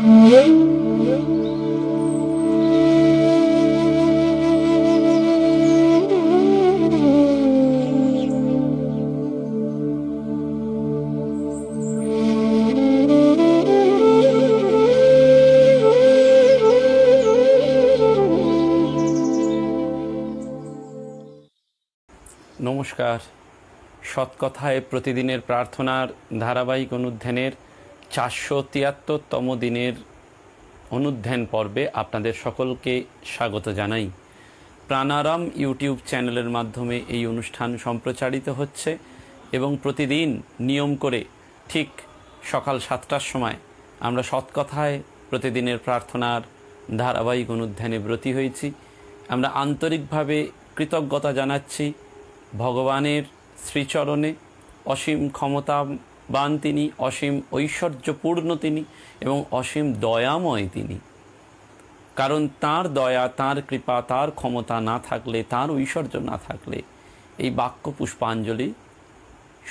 নমস্কার। সৎকথায় প্রতিদিনের প্রার্থনার ধারাবাহিক অনুধ্যানের 473তম দিনের অনুধ্যান পর্বে আপনাদের সকলকে স্বাগত জানাই। প্রাণারাম ইউটিউব চ্যানেলের মাধ্যমে এই অনুষ্ঠান সম্প্রচারিত হচ্ছে এবং প্রতিদিন নিয়ম করে ঠিক সকাল 7টার সময় আমরা সৎকথায় প্রতিদিনের প্রার্থনার ধারাবাহিক অনুধ্যানে ব্রতী হয়েছি। আমরা আন্তরিকভাবে কৃতজ্ঞতা জানাচ্ছি ভগবানের শ্রীচরণে। অসীম ক্ষমতাবান তিনি, অসীম ঐশ্বর্যপূর্ণ তিনি এবং অসীম দয়াময় তিনি। কারণ তার দয়া, তার কৃপা, তার ক্ষমতা না থাকলে, তার ঐশ্বর্য না থাকলে এই বাক্য পুষ্পাঞ্জলি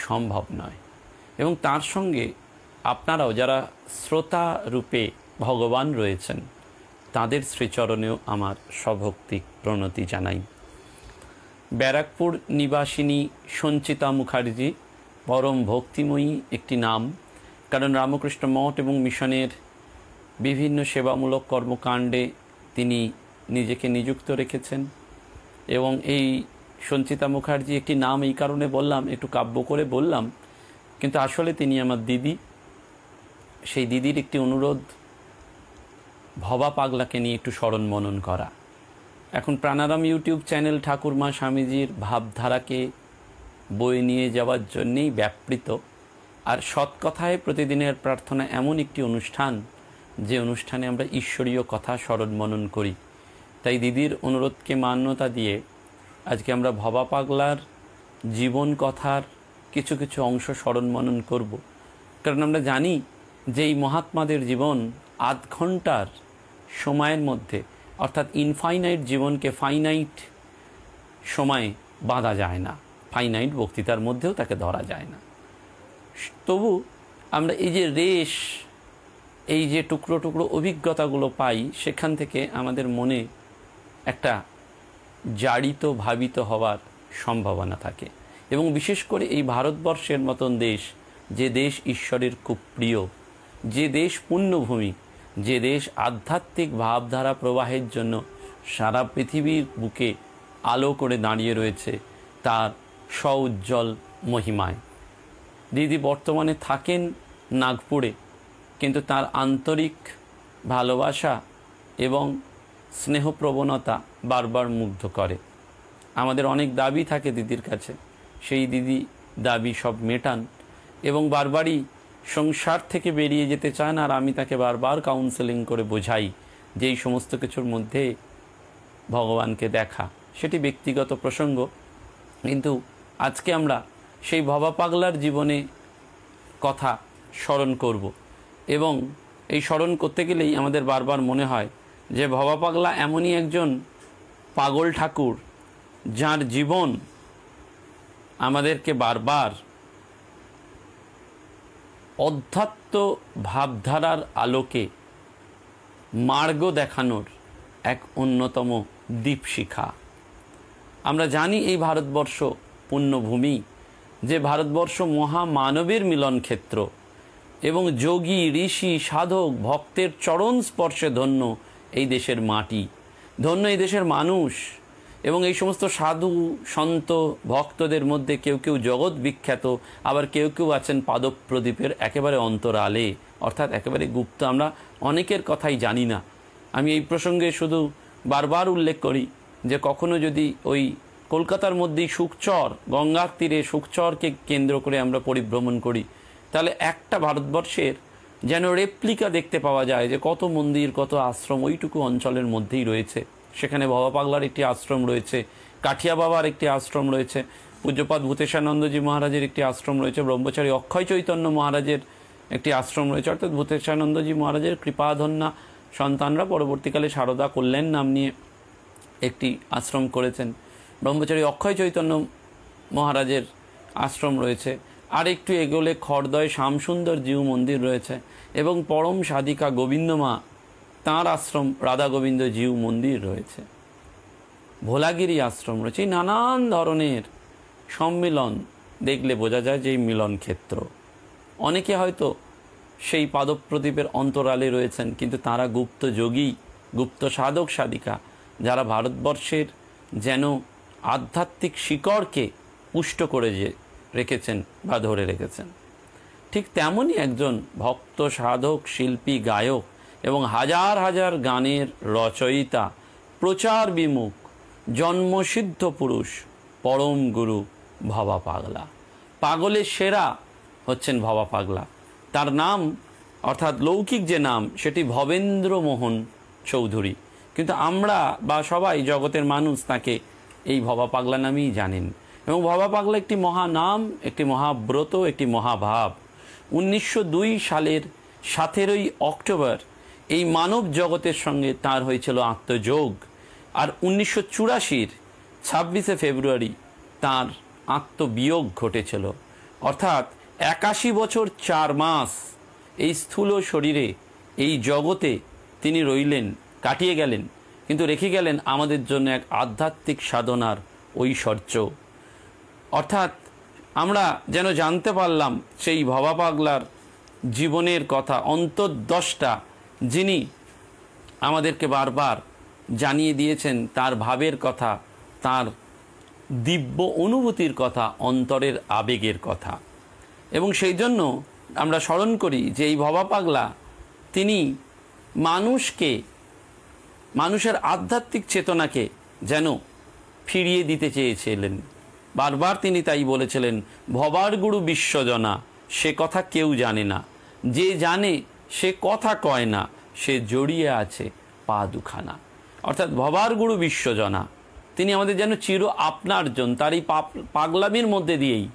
সম্ভব নয়। এবং তার সঙ্গে আপনারাও যারা শ্রোতা রূপে ভগবান রয়েছেন তাদের শ্রীচরণেও আমার সভক্তি প্রণতি জানাই। ব্যারাকপুর নিবাসিনী সঞ্চিতা মুখার্জি পরম ভক্তিময়ী একটি নাম, কারণ রামকৃষ্ণ মঠ এবং মিশনের বিভিন্ন সেবামূলক কর্মকাণ্ডে তিনি নিজেকে নিযুক্ত রেখেছেন। এবং এই সঞ্চিতা মুখার্জি একটি নাম এই কারণে বললাম, একটু কাব্য করে বললাম, কিন্তু আসলে তিনি আমার দিদি। সেই দিদির একটি অনুরোধ, ভবা পাগলাকে নিয়ে একটু স্মরণ মনন করা। এখন প্রাণারাম ইউটিউব চ্যানেল ঠাকুরমা স্বামীজির ভাবধারাকে বয়ে নিয়ে যাওয়ার জন্যেই ব্যাপৃত। আর সৎকথায় প্রতিদিনের প্রার্থনা এমন একটি অনুষ্ঠান যে অনুষ্ঠানে আমরা ঈশ্বরীয় কথা স্মরণ মনন করি। তাই দিদির অনুরোধকে মান্যতা দিয়ে আজকে আমরা ভবা পাগলার জীবন কথার কিছু কিছু অংশ স্মরণ মনন করব। কারণ আমরা জানি যে এই মহাত্মাদের জীবন আধ ঘন্টার সময়ের মধ্যে, অর্থাৎ ইনফাইনাইট জীবনকে ফাইনাইট সময়ে বাঁধা যায় না, ফাইনাইট বক্তৃতার মধ্যেও তাকে ধরা যায় না। তবু আমরা এই যে রেশ, এই যে টুকরো টুকরো অভিজ্ঞতাগুলো পাই, সেখান থেকে আমাদের মনে একটা জারিত ভাবিত হওয়ার সম্ভাবনা থাকে। এবং বিশেষ করে এই ভারতবর্ষের মতন দেশ, যে দেশ ঈশ্বরের খুব প্রিয়, যে দেশ পুণ্যভূমি, যে দেশ আধ্যাত্মিক ভাবধারা প্রবাহের জন্য সারা পৃথিবীর বুকে আলো করে দাঁড়িয়ে রয়েছে তার স্বউজ্জ্বল মহিমায়। দিদি বর্তমানে থাকেন নাগপুরে, কিন্তু তার আন্তরিক ভালোবাসা এবং স্নেহপ্রবণতা বারবার মুগ্ধ করে। আমাদের অনেক দাবি থাকে দিদির কাছে, সেই দিদি দাবি সব মেটান এবং বারবারই সংসার থেকে বেরিয়ে যেতে চান। আর আমি তাকে বারবার কাউন্সেলিং করে বোঝাই যে এই সমস্ত কিছুর মধ্যে ভগবানকে দেখা, সেটি ব্যক্তিগত প্রসঙ্গ। কিন্তু আজকে আমরা সেই ভবা পাগলার জীবনে কথা স্মরণ করব এবং এই স্মরণ করতে গেলেই আমাদের বারবার মনে হয় যে ভবা পাগলা এমনই একজন পাগল ঠাকুর যার জীবন আমাদেরকে বারবার অধ্যাত্ম ভাবধারার আলোকে মার্গ দেখানোর এক অন্যতম দীপশিখা। আমরা জানি এই ভারতবর্ষ পুণ্যভূমি, যে ভারতবর্ষ মহামানবের মিলন ক্ষেত্র এবং যোগী ঋষি সাধক ভক্তের চরণ স্পর্শে ধন্য এই দেশের মাটি, ধন্য এই দেশের মানুষ। এবং এই সমস্ত সাধু সন্ত ভক্তদের মধ্যে কেউ কেউ জগৎ বিখ্যাত, আবার কেউ কেউ আছেন পাদপ্রদীপের একেবারে অন্তরালে, অর্থাৎ একেবারে গুপ্ত, আমরা অনেকের কথাই জানি না। আমি এই প্রসঙ্গে শুধু বারবার উল্লেখ করি যে কখনো যদি ওই কলকাতার মধ্যেই সুখচর, গঙ্গার তীরে সুখচরকে কেন্দ্র করে আমরা পরিভ্রমণ করি, তাহলে একটা ভারতবর্ষের যেন রেপ্লিকা দেখতে পাওয়া যায় যে কত মন্দির, কত আশ্রম ওইটুকু অঞ্চলের মধ্যেই রয়েছে। সেখানে ভবা পাগলার একটি আশ্রম রয়েছে, কাঠিয়া বাবার একটি আশ্রম রয়েছে, পূজ্যপাদ ভূতেশানন্দজি মহারাজের একটি আশ্রম রয়েছে, ব্রহ্মচারী অক্ষয় চৈতন্য মহারাজের একটি আশ্রম রয়েছে। অর্থাৎ ভূতেশানন্দজি মহারাজের কৃপাধন্যা সন্তানরা পরবর্তীকালে সারদা কল্যাণ নাম নিয়ে একটি আশ্রম করেছেন। ব্রহ্মচারী অক্ষয় চৈতন্য মহারাজের আশ্রম রয়েছে, আর একটু এগোলে খড়দয় শ্যামসুন্দর জিউ মন্দির রয়েছে এবং পরম সাধিকা গোবিন্দমা তাঁর আশ্রম রাধা গোবিন্দ জিউ মন্দির রয়েছে, ভোলাগিরি আশ্রম রয়েছে। নানান ধরনের সম্মিলন দেখলে বোঝা যায় যে এই মিলন ক্ষেত্র। অনেকে হয়তো সেই পাদপ্রদীপের অন্তরালে রয়েছেন, কিন্তু তারা গুপ্ত যোগী, গুপ্ত সাধক সাধিকা, যারা ভারতবর্ষের যেন আধ্যাত্মিক শিকড়কে পুষ্ট করে রেখেছেন বা ধরে রেখেছেন। ঠিক তেমনই একজন ভক্ত সাধক শিল্পী গায়ক এবং হাজার হাজার গানের রচয়িতা, প্রচার বিমুখ, জন্মসিদ্ধ পুরুষ, পরম গুরু ভবা পাগলা। পাগলের সেরা হচ্ছেন ভবা পাগলা। তার নাম অর্থাৎ লৌকিক যে নাম সেটি ভবেন্দ্র মোহন চৌধুরী, কিন্তু আমরা বা সবাই জগতের মানুষ তাকে এই ভবা পাগলা নামেই জানেন। এবং ভবা পাগলা একটি মহানাম, একটি মহাব্রত, একটি মহাভাব। 1902 সালের 17 অক্টোবর এই মানব জগতের সঙ্গে তার হয়েছিল আত্মযোগ, আর 1984 26 ফেব্রুয়ারি তার আত্মবিয়োগ ঘটেছিল। অর্থাৎ 81 বছর 4 মাস এই স্থূল শরীরে, এই জগতে তিনি রইলেন, কাটিয়ে গেলেন, কিন্তু রেখে গেলেন আমাদের জন্য এক আধ্যাত্মিক সাধনার ঐশ্বর্য। অর্থাৎ আমরা যেন জানতে পারলাম সেই ভবা পাগলার জীবনের কথা, অন্তর্দশটা যিনি আমাদেরকে বারবার জানিয়ে দিয়েছেন তার ভাবের কথা, তার দিব্য অনুভূতির কথা, অন্তরের আবেগের কথা। এবং সেই জন্য আমরা স্মরণ করি যে এই ভবা পাগলা তিনি মানুষকে, মানুষের আধ্যাত্মিক চেতনাকে যেন ফিরিয়ে দিতে চেয়েছিলেন। বারবার তিনি তাই বলেছিলেন, ভবার গুরু বিশ্বজনা, সে কথা কেউ জানে না, যে জানে সে কথা কয় না, সে জড়িয়ে আছে পা দুখানা। অর্থাৎ ভবার গুরু বিশ্বজনা, তিনি আমাদের যেন চির আপনার জন। তার এই পাগলামির মধ্যে দিয়েই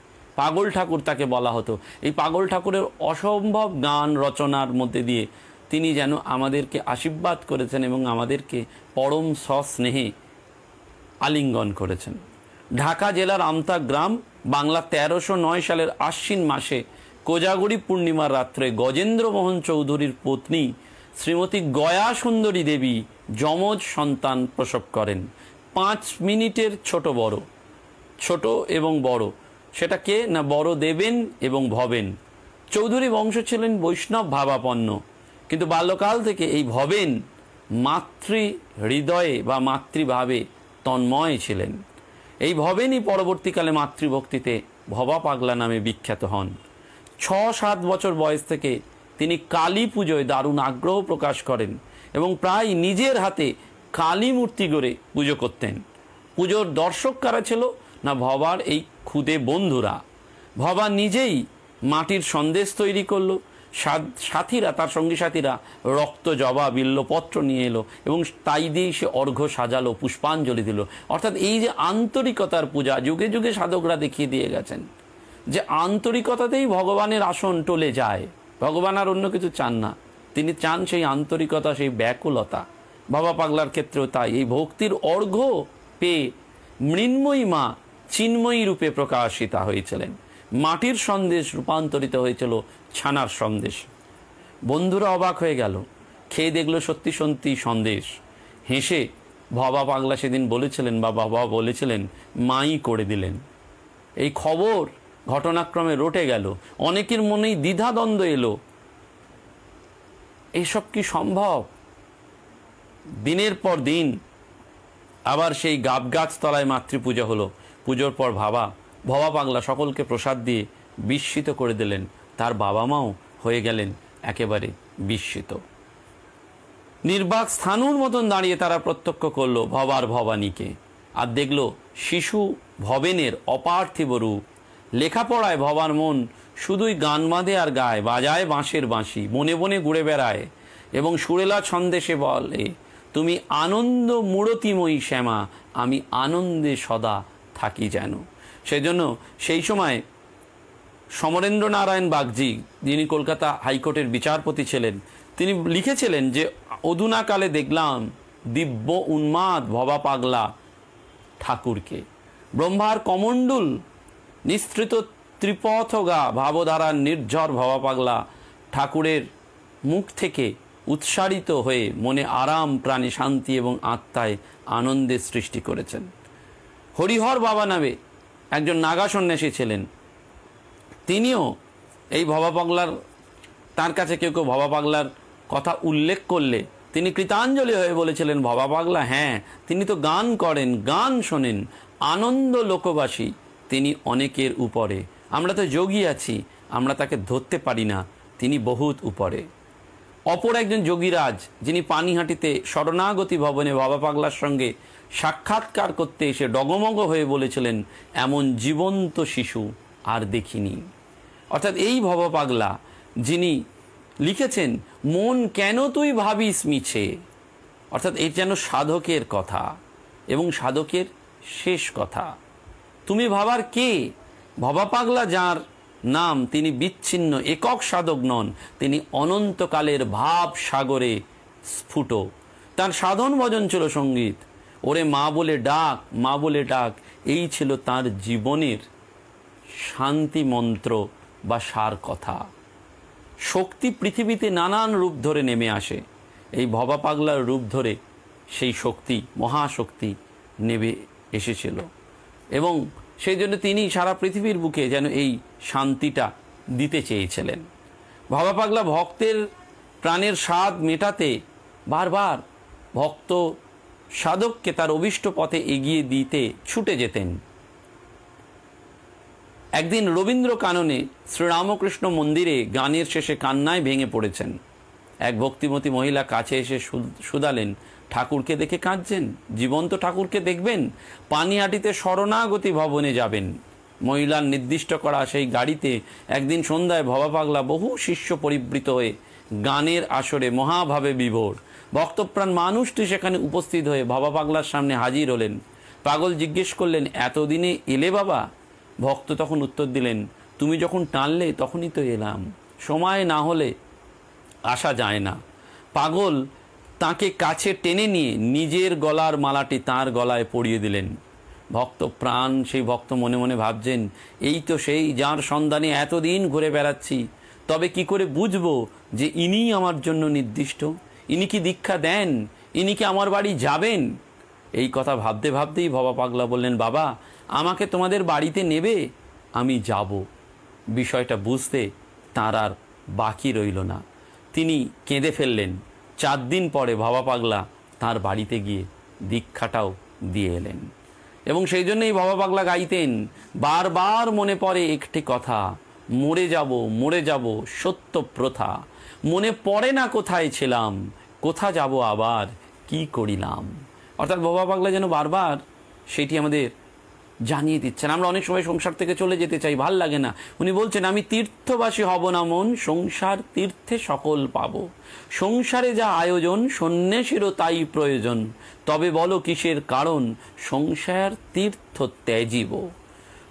পাগল ঠাকুর তাকে বলা হতো। এই পাগল ঠাকুরের অসম্ভব গান রচনার মধ্যে দিয়ে তিনি যেন আমাদেরকে আশীর্বাদ করেছেন এবং আমাদেরকে পরম সস্নেহে আলিঙ্গন করেছেন। ঢাকা জেলার আমতা গ্রাম, বাংলা 1309 সালের আশ্বিন মাসে কোজাগরী পূর্ণিমার রাত্রে গজেন্দ্র মোহন চৌধুরীর পত্নী শ্রীমতী গয়া সুন্দরী দেবী যমজ সন্তান প্রসব করেন। 5 মিনিটের ছোট বড়, ছোট এবং বড়, সেটা কে না বড় দেবেন এবং ভবেন। চৌধুরী বংশ ছিলেন বৈষ্ণব ভাবাপন্ন, কিন্তু বাল্যকাল থেকে এই ভবেন মাতৃ হৃদয়ে বা মাতৃভাবে তন্ময় ছিলেন। এই ভবেনই পরবর্তীকালে মাতৃভক্তিতে ভবা পাগলা নামে বিখ্যাত হন। 6-7 বছর বয়স থেকে তিনি কালী পুজোয় দারুণ আগ্রহ প্রকাশ করেন এবং প্রায় নিজের হাতে কালী মূর্তি গড়ে পুজো করতেন। পুজোর দর্শক কারা ছিল না ভবার এই খুদে বন্ধুরা। ভবা নিজেই মাটির সন্দেশ তৈরি করলো, সাথীরা, তার সঙ্গী সাথীরা রক্ত জবা বিল্লপত্র নিয়ে এলো এবং তাই দিয়েই সে অর্ঘ্য সাজালো, পুষ্পাঞ্জলি দিল। অর্থাৎ এই যে আন্তরিকতার পূজা যুগে যুগে সাধকরা দেখিয়ে দিয়ে গেছেন যে আন্তরিকতাতেই ভগবানের আসন টলে যায়। ভগবান আর অন্য কিছু চান না, তিনি চান সেই আন্তরিকতা, সেই ব্যাকুলতা। ভবা পাগলার ক্ষেত্রেও তাই। এই ভক্তির অর্ঘ্য পেয়ে মৃন্ময়ী মা চিন্ময়ী রূপে প্রকাশিতা হয়েছিলেন। মাটির সন্দেশ রূপান্তরিত হয়েছিল ছানার সন্দেশ। বন্ধুরা অবাক হয়ে গেল, খেয়ে দেখলো সত্যি সত্যি সন্দেশ। হেসে ভবা পাগলা সেদিন বলেছিলেন বা বাবা বলেছিলেন, মাই করে দিলেন। এই খবর ঘটনাক্রমে রটে গেল, অনেকের মনেই দ্বিধাদ্বন্দ্ব এলো, এসব কি সম্ভব? দিনের পর দিন আবার সেই গাছ তলায় মাতৃপূজা হলো। পুজোর পর ভবা পাগলা সকলকে প্রসাদ দিয়ে বিস্মিত করে দিলেন। তার বাবা মাও হয়ে গেলেন একেবারে বিস্মিত। নির্বাক স্থানুর মতন দাঁড়িয়ে তারা প্রত্যক্ষ করলো ভবার ভবানীকে, আর দেখলো শিশু ভবেনের অপার্থিব রূপ। লেখাপড়ায় ভবার মন শুধুই গান বাঁধে আর গায়, বাজায় বাঁশের বাঁশি, বনে বনে ঘুরে বেড়ায় এবং সুরেলা ছন্দেশে বলে, তুমি আনন্দ মূরতিময়ী শ্যামা, আমি আনন্দে সদা থাকি যেন। সেজন্য সেই সময় সমরেন্দ্র নারায়ণ বাগজি, যিনি কলকাতা হাইকোর্টের বিচারপতি ছিলেন, তিনি লিখেছিলেন যে অধুনাকালে দেখলাম দিব্য উন্মাদ ভবা পাগলা ঠাকুরকে। ব্রহ্মার কমণ্ডল নিঃসৃত ত্রিপথগা ভাবধারার নির্ঝর ভবা পাগলা ঠাকুরের মুখ থেকে উৎসারিত হয়ে মনে আরাম, প্রাণে শান্তি এবং আত্মায় আনন্দের সৃষ্টি করেছেন। হরিহর বাবা নামে একজন নাগা সন্ন্যাসী ছিলেন, তিনিও এই ভবা পাগলার, তার কাছে কেউ কেউ ভবা পাগলার কথা উল্লেখ করলে তিনি কৃতাঞ্জলি হয়ে বলেছিলেন, ভবা পাগলা হ্যাঁ, তিনি তো গান করেন, গান শোনেন, আনন্দ লোকবাসী, তিনি অনেকের উপরে। আমরা তো যোগী আছি, আমরা তাকে ধরতে পারি না, তিনি বহুত উপরে। অপর একজন যোগীরাজ, যিনি পানিহাটিতে শরণাগতি ভবনে ভবা পাগলার সঙ্গে সাক্ষাৎকার করতে এসে ডগমগ হয়ে বলেছিলেন, এমন জীবন্ত শিশু আর দেখিনি। অর্থাৎ এই ভবা পাগলা যিনি লিখেছেন, মন কেন তুই ভাবিস মিছে, অর্থাৎ এই যেন সাধকের কথা এবং সাধকের শেষ কথা। তুমি ভাবার কে? ভবা পাগলা যার নাম, তিনি বিচ্ছিন্ন একক সাধক নন, তিনি অনন্তকালের ভাব সাগরে স্ফুট। তার সাধন ভজন ছিল সঙ্গীত। ওরে মা বলে ডাক, মা বলে ডাক, এই ছিল তার জীবনের শান্তি মন্ত্র বা সার কথা। শক্তি পৃথিবীতে নানান রূপ ধরে নেমে আসে, এই ভবা পাগলার রূপ ধরে সেই শক্তি, মহাশক্তি নেমে এসেছিল এবং সেই জন্য তিনি সারা পৃথিবীর বুকে যেন এই শান্তিটা দিতে চেয়েছিলেন। ভবা পাগলা ভক্তের প্রাণের স্বাদ মেটাতে বারবার ভক্ত সাধককে তার অভীষ্ট পথে এগিয়ে দিতে ছুটে যেতেন। একদিন রবীন্দ্র কাননে শ্রীরামকৃষ্ণ মন্দিরে গানের শেষে কান্নায় ভেঙে পড়েছেন। এক ভক্তিমতী মহিলা কাছে এসে শুধালেন, ঠাকুরকে দেখে কাঁদছেন? জীবন্ত ঠাকুরকে দেখবেন? পানিহাটিতে শরণাগতি ভবনে যাবেন। মহিলার নির্দিষ্ট করা সেই গাড়িতে একদিন সন্ধ্যায় ভবা পাগলা বহু শিষ্য পরিবৃত হয়ে গানের আসরে মহাভাবে বিভোর। ভক্তপ্রাণ মানুষটি সেখানে উপস্থিত হয়ে ভবা পাগলার সামনে হাজির হলেন। পাগল জিজ্ঞেস করলেন, এতদিনে এলে বাবা? ভক্ত তখন উত্তর দিলেন, তুমি যখন টানলে তখনই তো এলাম, সময় না হলে আসা যায় না। পাগল তাকে কাছে টেনে নিয়ে নিজের গলার মালাটি তার গলায় পরিয়ে দিলেন। ভক্ত প্রাণ সেই ভক্ত মনে মনে ভাবছেন, এই তো সেই যার সন্ধানে এতদিন ঘুরে বেড়াচ্ছি, তবে কি করে বুঝবো যে ইনিই আমার জন্য নির্দিষ্ট? ইনি কি দীক্ষা দেন? ইনি কি আমার বাড়ি যাবেন? এই কথা ভাবতে ভাবতেই ভবা পাগলা বললেন, বাবা আমাকে তোমাদের বাড়িতে নেবে? আমি যাব। বিষয়টা বুঝতে তার আর বাকি রইল না, তিনি কেঁদে ফেললেন। 4 দিন পরে ভবা পাগলা তার বাড়িতে গিয়ে দীক্ষাটাও দিয়ে এলেন। এবং সেই জন্যই ভবা পাগলা গাইতেন, বারবার মনে পড়ে একটি কথা, মরে যাব মরে যাব সত্য প্রথা, মনে পড়ে না কোথায় ছিলাম, কোথা যাব আবার কি করিলাম। অর্থাৎ ভবা পাগলা যেন বারবার সেটি আমাদের জানিয়ে দিচ্ছেন। আমরা অনেক সময় সংসার থেকে চলে যেতে চাই, ভাল লাগে না। উনি বলছেন, আমি তীর্থবাসী হব না মন, সংসার তীর্থে সকল পাবো। সংসারে যা আয়োজন, সন্ন্যাসীরও তাই প্রয়োজন। তবে বলো কিসের কারণ, সংসার তীর্থ ত্যাজিব।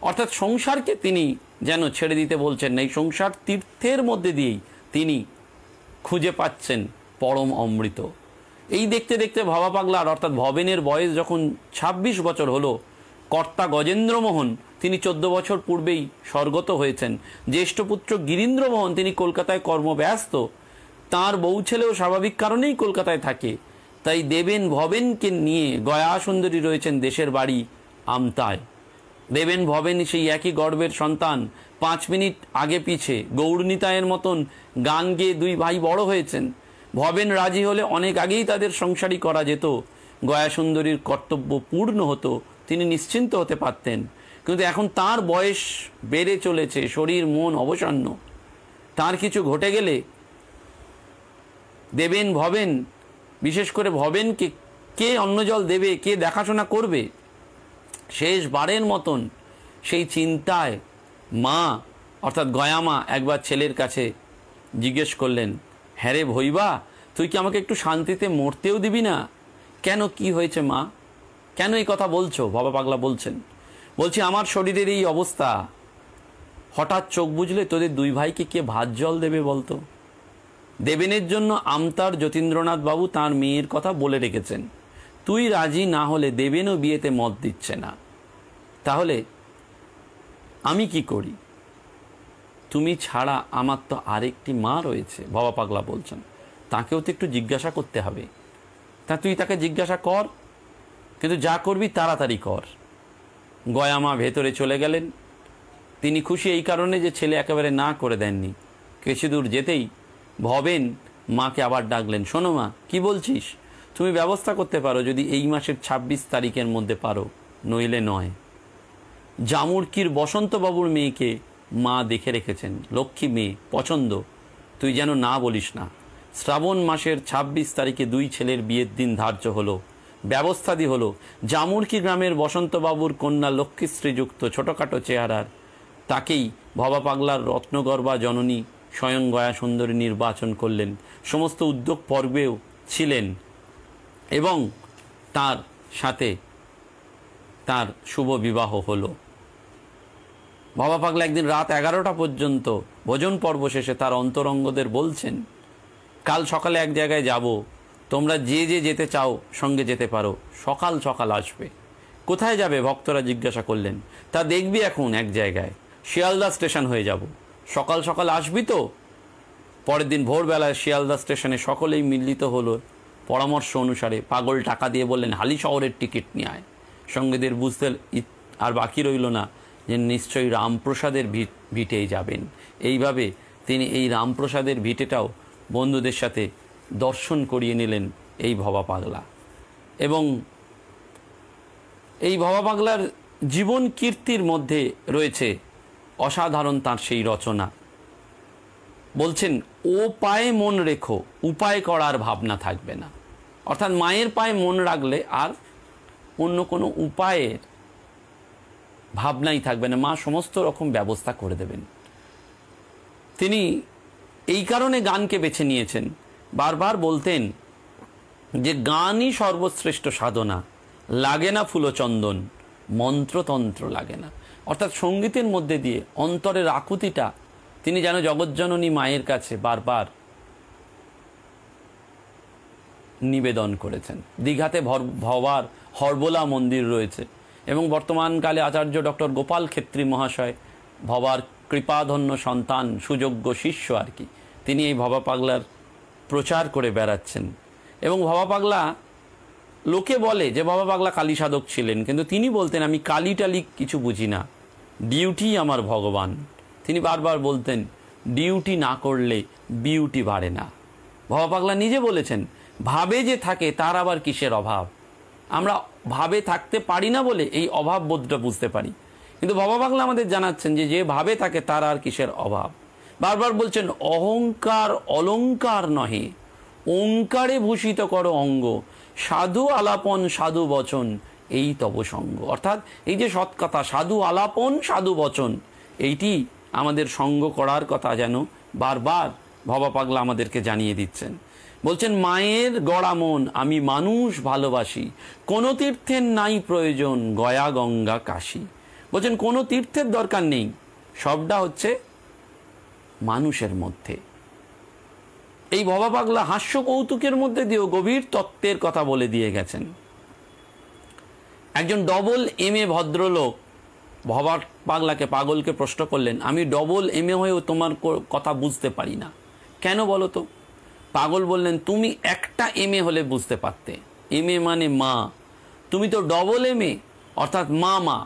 অর্থাৎ সংসারকে তিনি যেন ছেড়ে দিতে বলছেন না, এই সংসার তীর্থের মধ্যে দিয়েই তিনি খুঁজে পাচ্ছেন পরম অমৃত। এই দেখতে দেখতে ভবা পাগলার অর্থাৎ ভবেনের বয়স যখন 26 বছর হলো, কর্তা গজেন্দ্রমোহন তিনি 14 বছর পূর্বেই স্বর্গত হয়েছেন। জ্যেষ্ঠ পুত্র গিরীন্দ্রমোহন তিনি কলকাতায় কর্মব্যস্ত, তার বউ ছেলেও স্বাভাবিক কারণেই কলকাতায় থাকে। তাই দেবেন ভবেনকে নিয়ে গয়া সুন্দরী রয়েছেন দেশের বাড়ি আমতায়। দেবেন ভবেন সেই একই গর্ভের সন্তান, 5 মিনিট আগে পিছে গৌরনীতায়ের মতন গান গেয়ে 2 ভাই বড় হয়েছেন। ভবেন রাজি হলে অনেক আগেই তাদের সংসারী করা যেত, গয়া সুন্দরীর কর্তব্য পূর্ণ হতো, তিনি নিশ্চিন্ত হতে পারতেন। কিন্তু এখন তার বয়স বেড়ে চলেছে, শরীর মন অবসন্ন, তার কিছু ঘটে গেলে দেবেন ভবেন, বিশেষ করে ভবেনকে কে অন্ন জল দেবে, কে দেখাশোনা করবে, শেষবারের মতন সেই চিন্তায় মা অর্থাৎ গয়ামা একবার ছেলের কাছে জিজ্ঞেস করলেন, হ্যাঁ রে ভইবা, তুই কি আমাকে একটু শান্তিতে মরতেও দিবি না? কেন, কি হয়েছে মা, কেন এই কথা বলছো? ভবা পাগলা বলছেন, বলছি আমার শরীরের এই অবস্থা, হঠাৎ চোখ বুঝলে তোদের 2 ভাইকে কে ভাত জল দেবে বলতো? দেবেনের জন্য আমতার যতীন্দ্রনাথ বাবু তার মেয়ের কথা বলে রেখেছেন, তুই রাজি না হলে দেবেনও বিয়েতে মত দিচ্ছে না, তাহলে আমি কি করি? তুমি ছাড়া আমার তো আরেকটি মা রয়েছে। বাবা পাগলা বলছেন, তাকেও তো একটু জিজ্ঞাসা করতে হবে। তা তুই তাকে জিজ্ঞাসা কর, কিন্তু যা করবি তাড়াতাড়ি কর। গয়া মা ভেতরে চলে গেলেন। তিনি খুশি এই কারণে যে ছেলে একেবারে না করে দেননি। কিছু দূর যেতেই ভবেন মাকে আবার ডাকলেন, শোনো মা, কি বলছিস? তুমি ব্যবস্থা করতে পারো যদি এই মাসের ২৬ তারিখের মধ্যে পারো, নইলে নয়। জামুরকির বসন্তবাবুর মেয়েকে মা দেখে রেখেছেন, লক্ষ্মী মেয়ে, পছন্দ, তুই যেন না বলিস না। শ্রাবণ মাসের ২৬ তারিখে দুই ছেলের বিয়ের দিন ধার্য হলো, ব্যবস্থাদি হলো। জামুরকি গ্রামের বসন্তবাবুর কন্যা লক্ষ্মীশ্রীযুক্ত ছোটোখাটো চেহারার, তাকেই ভবা পাগলার রত্নগর্ভা জননী স্বয়ং গয়া সুন্দরী নির্বাচন করলেন। সমস্ত উদ্যোগ পর্বেও ছিলেন এবং তার সাথে তার শুভ বিবাহ হলো। ভবা পাগলা একদিন রাত 11টা পর্যন্ত ভোজন পর্ব শেষে তার অন্তরঙ্গদের বলছেন, কাল সকালে এক জায়গায় যাব, তোমরা যে যে যেতে চাও সঙ্গে যেতে পারো, সকাল সকাল আসবে। কোথায় যাবে? ভক্তরা জিজ্ঞাসা করলেন। তা দেখবি এখন এক জায়গায়, শিয়ালদা স্টেশন হয়ে যাব, সকাল সকাল আসবি তো? পরের দিন ভোরবেলায় শিয়ালদা স্টেশনে সকলেই মিলিত হলো। পরামর্শ অনুসারে পাগল টাকা দিয়ে বললেন, হালি শহরের টিকিট নিয়ে আয়। সঙ্গীদের বুঝতে আর বাকি রইল না যে নিশ্চয়ই রামপ্রসাদের ভিটেই যাবেন। এইভাবে তিনি এই রামপ্রসাদের ভিটেটাও বন্ধুদের সাথে দর্শন করিয়ে নিলেন এই ভবা পাগলা। এবং এই ভবা পাগলার জীবন কীর্তির মধ্যে রয়েছে অসাধারণ তার সেই রচনা। বলছেন, ও পায়ে মন রেখো, উপায় করার ভাবনা থাকবে না। অর্থাৎ মায়ের পায়ে মন রাখলে আর অন্য কোনো উপায়ের ভাবনাই থাকবে না, মা সমস্ত রকম ব্যবস্থা করে দেবেন। তিনি এই কারণে গানকে বেছে নিয়েছেন। বারবার বলতেন যে গানই সর্বশ্রেষ্ঠ সাধনা, লাগে না ফুলচন্দন, মন্ত্রতন্ত্র লাগে না। অর্থাৎ সঙ্গীতের মধ্যে দিয়ে অন্তরের আকুতিটা তিনি যেন জগজ্জননী মায়ের কাছে বারবার নিবেদন করেছেন। দীঘাতে ভবার হরবোলা মন্দির রয়েছে এবং বর্তমানকালে আচার্য ডক্টর গোপাল ক্ষেত্রী মহাশয় ভবার কৃপাধন্য সন্তান, সুযোগ্য শিষ্য আর কি, তিনি এই ভবা পাগলার প্রচার করে বেড়াচ্ছেন। এবং ভবা পাগলা, লোকে বলে যে ভবা পাগলা কালী সাধক ছিলেন, কিন্তু তিনি বলতেন আমি কালী টালি কিছু বুঝি না, ডিউটি আমার ভগবান। তিনি বারবার বলতেন ডিউটি না করলে বিউটি বাড়ে না। ভবা পাগলা নিজে বলেছেন, ভাবে যে থাকে তার আবার কিসের অভাব। আমরা ভাবে থাকতে পারি না বলে এই অভাব বোধটা বুঝতে পারি, কিন্তু ভবা পাগলা আমাদের জানাচ্ছেন যে যে ভাবে থাকে তার আর কিসের অভাব। বারবার বলছেন, অহংকার অলঙ্কার নহে, ওঙ্কারে ভূষিত করো অঙ্গ, সাধু আলাপন সাধু বচন এই তব সঙ্গ। অর্থাৎ এই যে সৎকথা, সাধু আলাপন সাধু বচন, এইটি আমাদের সঙ্গ করার কথা যেন বারবার ভবা পাগলা আমাদেরকে জানিয়ে দিচ্ছেন। বলছেন, মায়ের গড়া মন আমি মানুষ ভালোবাসি, কোনো তীর্থের নাই প্রয়োজন, গয়া গঙ্গা কাশী। বলছেন কোনো তীর্থের দরকার নেই, সবটা হচ্ছে মানুষের মধ্যে। এই ভবা পাগলা হাস্য কৌতুকের মধ্যে দিয়েও গভীর তত্ত্বের কথা বলে দিয়ে গেছেন। একজন ডবল এমএ ভদ্রলোক ভবা পাগলাকে, পাগলকে প্রশ্ন করলেন, আমি ডবল এমএ হয়েও তোমার কথা বুঝতে পারি না, কেন বলো তো? পাগল বললেন, তুমি একটা এমএ হলে বুঝতে পারতে, এমএ মানে মা, তুমি তো ডবল এমএ, অর্থাৎ মামা।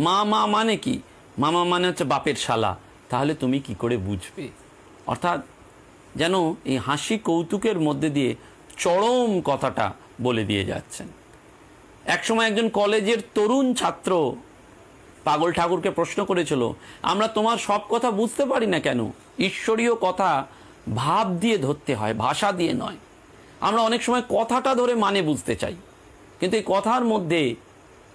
মা মানে কি? মামা মানে হচ্ছে বাপের শালা, তাহলে তুমি কি করে বুঝবে? অর্থাৎ যেন এই হাসি কৌতুকের মধ্যে দিয়ে চরম কথাটা বলে দিয়ে যাচ্ছেন। একসময় একজন কলেজের তরুণ ছাত্র পাগল ঠাকুরকে প্রশ্ন করেছিল, আমরা তোমার সব কথা বুঝতে পারি না কেন? ঈশ্বরীয় কথা ভাব দিয়ে ধরতে হয়, ভাষা দিয়ে নয়। আমরা অনেক সময় কথাটা ধরে মানে বুঝতে চাই, কিন্তু এই কথার মধ্যে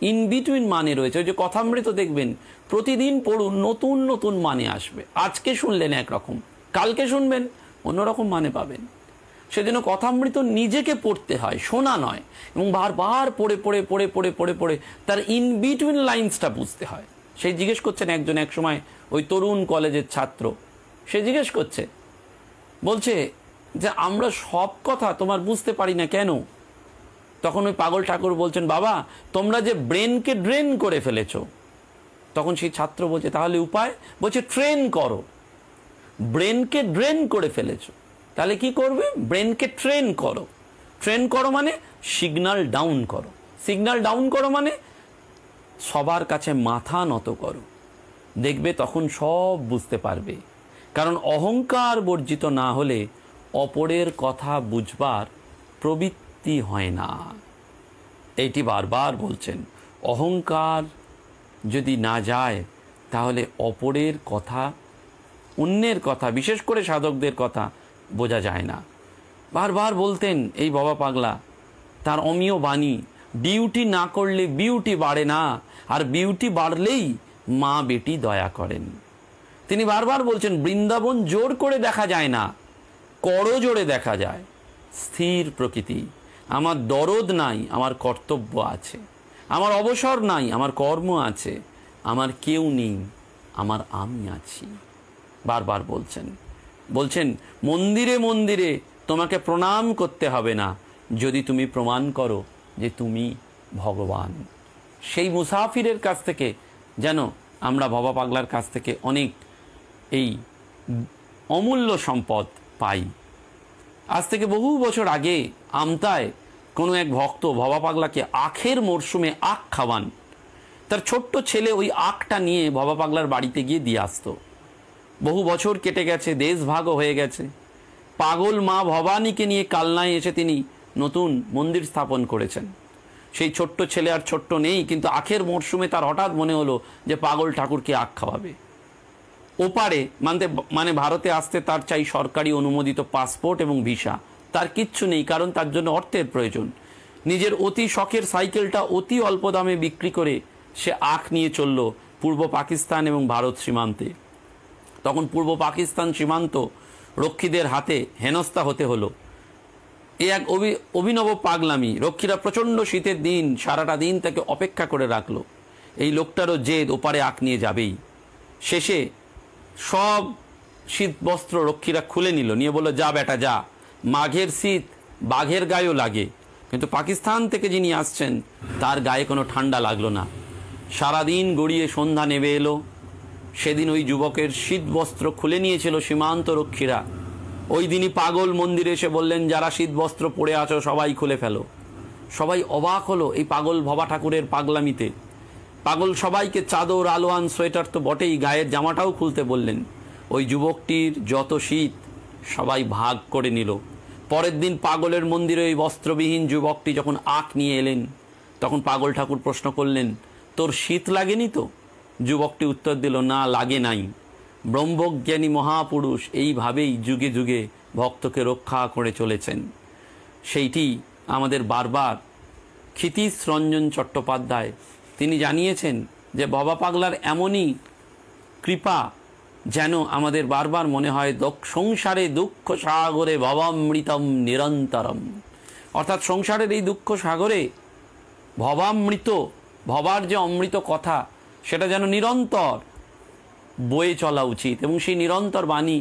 ইন বিটুইন মানে রয়েছে। ওই যে কথামৃত দেখবেন, প্রতিদিন পড়ুন, নতুন নতুন মানে আসবে। আজকে শুনলেন একরকম, কালকে শুনবেন অন্যরকম মানে পাবেন। সেজন্য কথামৃত নিজেকে পড়তে হয়, শোনা নয়, এবং বারবার পড়ে পড়ে পড়ে পড়ে পড়ে পড়ে তার ইন বিটুইন লাইন্সটা বুঝতে হয়। সেই জিজ্ঞেস করছেন একজন এক সময় ওই তরুণ কলেজের ছাত্র, সে জিজ্ঞেস করছে, বলছে যে আমরা সব কথা তোমার বুঝতে পারি না কেন? তখন ওই পাগল ঠাকুর বলছেন, বাবা তোমরা যে ব্রেনকে ড্রেন করে ফেলেছো। তখন সেই ছাত্র বলছে, তাহলে উপায়? বলছে ট্রেন করো। ব্রেনকে ড্রেন করে ফেলেছো। তাহলে কি করবে? ব্রেনকে ট্রেন করো। ট্রেন করো মানে সিগন্যাল ডাউন করো। সিগন্যাল ডাউন করো মানে সবার কাছে মাথা নত করো। দেখবে তখন সব বুঝতে পারবে। কারণ অহংকার বর্জিত না হলে অপরের কথা বুঝবার প্রবৃত্তি হয় না। এইটি বারবার বলছেন। অহংকার যদি না যায় তাহলে অপরের কথা, অন্যের কথা, বিশেষ করে সাধকদের কথা বোঝা যায় না। বারবার বলতেন এই বাবা পাগলা, তার অমীয় বাণী, ডিউটি না করলে বিউটি বাড়ে না, আর বিউটি বাড়লেই মা বেটি দয়া করেন। তিনি বারবার বলছেন, বৃন্দাবন জোর করে দেখা যায় না, করজোড়ে দেখা যায়। স্থির প্রকৃতি। আমার দরদ নাই, আমার কর্তব্য আছে। আমার অবসর নাই, আমার কর্ম আছে। আমার কেউ নেই, আমার আমি আছি। বারবার বলছেন মন্দিরে মন্দিরে তোমাকে প্রণাম করতে হবে না, যদি তুমি প্রমাণ করো যে তুমি ভগবান। সেই মুসাফিরের কাছ থেকে যেন আমরা ভবা পাগলার কাছ থেকে অনেক এই অমূল্য সম্পদ পাই। আজ থেকে বহু বছর আগে আমতায় কোনো এক ভক্ত ভবা পাগলাকে আখের মরশুমে আখ খাওয়ান। তার ছোট্ট ছেলে ওই আখটা নিয়ে ভবা পাগলার বাড়িতে গিয়ে দিয়ে আসতো। বহু বছর কেটে গেছে, দেশ ভাগও হয়ে গেছে। পাগল মা ভবানীকে নিয়ে কালনায় এসে তিনি নতুন মন্দির স্থাপন করেছেন। সেই ছোট্ট ছেলে আর ছোট্ট নেই, কিন্তু আখের মরশুমে তার হঠাৎ মনে হলো যে পাগল ঠাকুরকে আখ খাওয়াবে। ওপারে মানে ভারতে আসতে তার চাই সরকারি অনুমোদিত পাসপোর্ট এবং ভিসা। তার কিচ্ছু নেই, কারণ তার জন্য অর্থের প্রয়োজন। নিজের অতি শখের সাইকেলটা অতি অল্প দামে বিক্রি করে সে আখ নিয়ে চলল পূর্ব পাকিস্তান এবং ভারত সীমান্তে। তখন পূর্ব পাকিস্তান সীমান্ত রক্ষীদের হাতে হেনস্থা হতে হলো। এ এক অভিনব পাগলামি। রক্ষীরা প্রচণ্ড শীতের দিন সারাটা দিন তাকে অপেক্ষা করে রাখলো। এই লোকটারও জেদ ওপারে আখ নিয়ে যাবেই। শেষে সব শীত বস্ত্র রক্ষীরা খুলে নিল, নিয়ে বলল, যা বেটা যা, মাঘের শীত বাঘের গায়েও লাগে, কিন্তু পাকিস্তান থেকে যিনি আসছেন তার গায়ে কোনো ঠান্ডা লাগলো না। সারাদিন গড়িয়ে সন্ধ্যা নেমে এলো। সেদিন ওই যুবকের শীত বস্ত্র খুলে নিয়েছিল সীমান্ত রক্ষীরা। ওই দিনই পাগল মন্দিরে এসে বললেন, যারা শীত বস্ত্র পরে আছো সবাই খুলে ফেলো। সবাই অবাক হলো এই পাগল ভবা ঠাকুরের পাগলামিতে। পাগল সবাইকে চাদর, আলোয়ান, সোয়েটার তো বটেই, গায়ের জামাটাও খুলতে বললেন। ওই যুবকটির যত শীত সবাই ভাগ করে নিল। পরের দিন পাগলের মন্দিরে ওই বস্ত্রবিহীন যুবকটি যখন আখ নিয়ে এলেন, তখন পাগল ঠাকুর প্রশ্ন করলেন, তোর শীত লাগেনি তো? যুবকটি উত্তর দিল, না লাগে নাই। ব্রহ্মজ্ঞানী মহাপুরুষ এইভাবেই যুগে যুগে ভক্তকে রক্ষা করে চলেছেন। সেইটি আমাদের বারবার ক্ষিতীশ রঞ্জন চট্টোপাধ্যায় তিনি জানিয়েছেন যে ভবা পাগলার এমনই কৃপা যেন আমাদের বারবার মনে হয় সংসারে দুঃখ সাগরে ভবামৃতম নিরন্তরম। অর্থাৎ সংসারের এই দুঃখ সাগরে ভবামৃত, ভবার যে অমৃত কথা, সেটা যেন নিরন্তর বয়ে চলা উচিত, এবং সেই নিরন্তর বাণী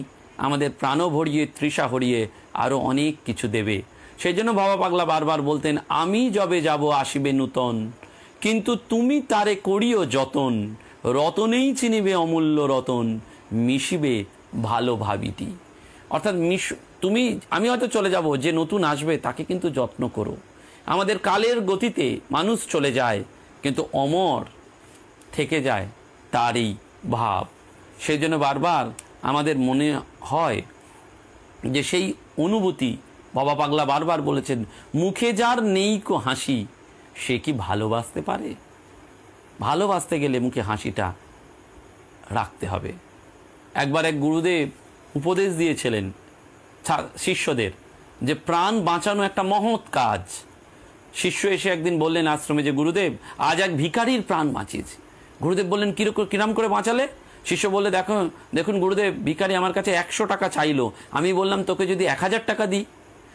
আমাদের প্রাণ ভরিয়ে, তৃষা হরিয়ে আরও অনেক কিছু দেবে। সেই জন্য ভবা পাগলা বারবার বলতেন, আমি যবে যাব আসিবে নূতন, কিন্তু তুমি তারে করিও যতন, রতনেই চিনিবে অমূল্য রতন, মিশিবে ভালো ভাবিটি। অর্থাৎ আমি হয়তো চলে যাব, যে নতুন আসবে তাকে কিন্তু যত্ন করো। আমাদের কালের গতিতে মানুষ চলে যায়, কিন্তু অমর থেকে যায় তারই ভাব। সেই জন্য বারবার আমাদের মনে হয় যে সেই অনুভূতি, বাবা পাগলা বারবার বলেছেন, মুখে যার নেই কো হাসি সে কি ভালোবাসতে পারে? ভালোবাসতে গেলে মুখে হাসিটা রাখতে হবে। একবার এক গুরুদেব উপদেশ দিয়েছিলেন শিষ্যদের যে প্রাণ বাঁচানো একটা মহৎ কাজ। শিষ্য এসে একদিন বললেন আশ্রমে যে, গুরুদেব আজ এক ভিখারির প্রাণ বাঁচিয়েছি। গুরুদেব বললেন, কিরম করে বাঁচালে? শিষ্য বললে, দেখুন গুরুদেব, ভিখারি আমার কাছে 100 টাকা চাইলো। আমি বললাম, তোকে যদি 1000 টাকা দিই?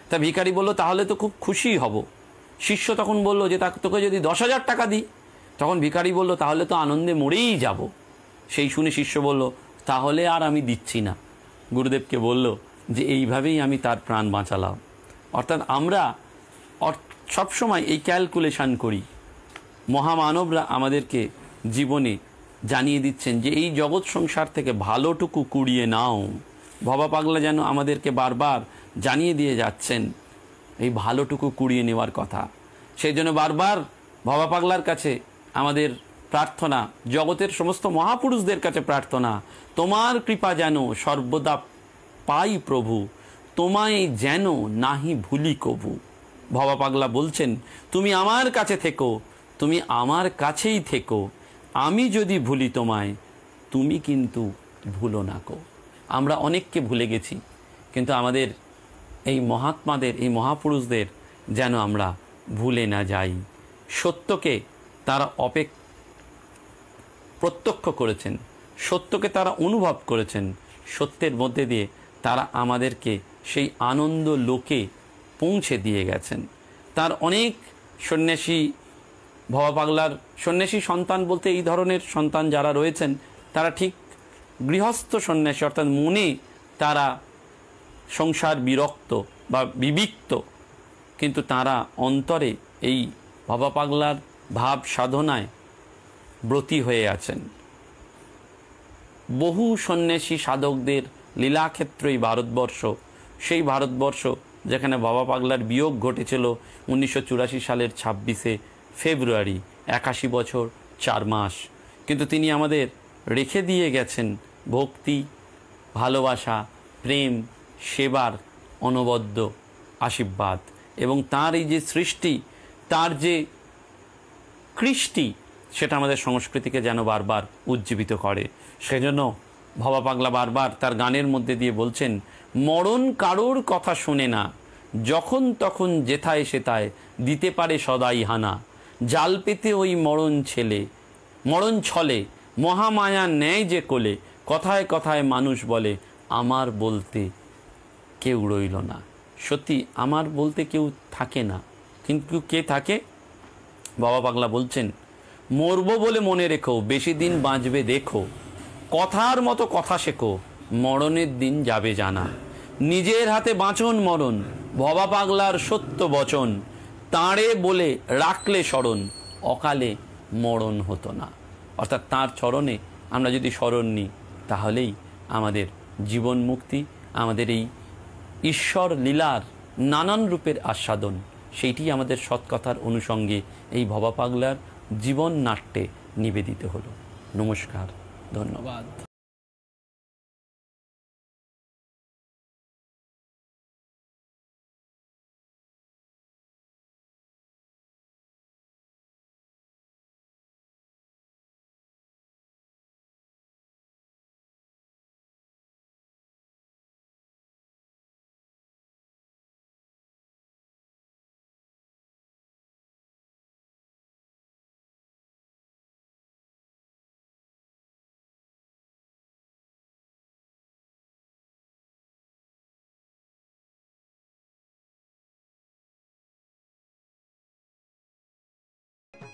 তা ভিখারি বলল, তাহলে তো খুব খুশি হব। শিষ্য তখন বলল যে, তোকে যদি 10,000 টাকা দিই? তখন ভিখারি বলল, তাহলে তো আনন্দে মরেই যাব। সেই শুনে শিষ্য বলল, তাহলে আর আমি দিচ্ছি না। গুরুদেবকে বলল যে, এইভাবেই আমি তার প্রাণ বাঁচালাম। অর্থাৎ আমরা সবসময় এই ক্যালকুলেশন করি। মহামানবরা আমাদেরকে জীবনে জানিয়ে দিচ্ছেন যে এই জগৎ সংসার থেকে ভালোটুকু কুড়িয়ে নাও, ভবা পাগলা যেন আমাদেরকে বারবার জানিয়ে দিয়ে যাচ্ছেন এই ভালোটুকু কুড়িয়ে নেওয়ার কথা। সেই জন্য বারবার ভবা পাগলার কাছে আমাদের প্রার্থনা, জগতের সমস্ত মহাপুরুষদের কাছে প্রার্থনা, তোমার কৃপা যেন সর্বদা পাই প্রভু, তোমায় যেন নাহি ভুলি কভু। ভবা পাগলা বলছেন, তুমি আমার কাছে থেকো, তুমি আমার কাছেই থেকো, আমি যদি ভুলি তোমায়, তুমি কিন্তু ভুলো না কো। আমরা অনেককে ভুলে গেছি, কিন্তু আমাদের এই মহাত্মাদের, এই মহাপুরুষদের যেন আমরা ভুলে না যাই। সত্যকে তারা প্রত্যক্ষ করেছেন, সত্যকে তারা অনুভব করেছেন, সত্যের মধ্যে দিয়ে তারা আমাদেরকে সেই আনন্দ লোকে পৌঁছে দিয়ে গেছেন। তার অনেক সন্ন্যাসী, ভবা পাগলার সন্ন্যাসী সন্তান বলতে এই ধরনের সন্তান যারা রয়েছেন তারা ঠিক গৃহস্থ সন্ন্যাসী, অর্থাৎ মনে তারা সংসার বিরক্ত বা বিবিক্ত, কিন্তু তারা অন্তরে এই ভবা পাগলার ভাব সাধনায় ব্রতী হয়ে আছেন। বহু সন্ন্যাসী সাধকদের লীলাক্ষেত্রই ভারতবর্ষ, সেই ভারতবর্ষ যেখানে ভবা পাগলার বিয়োগ ঘটেছিল 1984 সালের 26শে ফেব্রুয়ারি, 81 বছর 4 মাস। কিন্তু তিনি আমাদের রেখে দিয়ে গেছেন ভক্তি, ভালোবাসা, প্রেম, সেবার অনবদ্য আশীর্বাদ। এবং তার এই যে সৃষ্টি, তার যে কৃষ্টি, সেটা আমাদের সংস্কৃতিকে যেন বারবার উজ্জীবিত করে। সেজন্য ভবা পাগলা বারবার তার গানের মধ্যে দিয়ে বলছেন, মরণ কারোর কথা শোনে না, যখন তখন যেথায় সেথায় দিতে পারে সদাই হানা, জাল পেতে ওই মরণ ছলে, মহামায়া নেয় যে কোলে, কথায় কথায় মানুষ বলে আমার বলতে কেউ রইল না। সত্যি আমার বলতে কেউ থাকে না, কিন্তু কে থাকে? ভবা পাগলা বলছেন, মরবো বলে মনে রেখো, বেশি দিন বাঁচবে দেখো, কথার মতো কথা শেখো, মরণের দিন যাবে জানা, নিজের হাতে বাঁচন মরণ, ভবা পাগলার সত্য বচন, তাঁরে বলে রাখলে স্মরণ, অকালে মরণ হতো না। অর্থাৎ তাঁর চরণে আমরা যদি স্মরণ নিই, তাহলেই আমাদের জীবন মুক্তি, আমাদের এই ঈশ্বর লীলার নানান রূপের আস্বাদন, সেইটি আমাদের সৎকথার অনুষঙ্গে এই ভবা পাগলার জীবন নাট্যে নিবেদিত হলো। নমস্কার, ধন্যবাদ।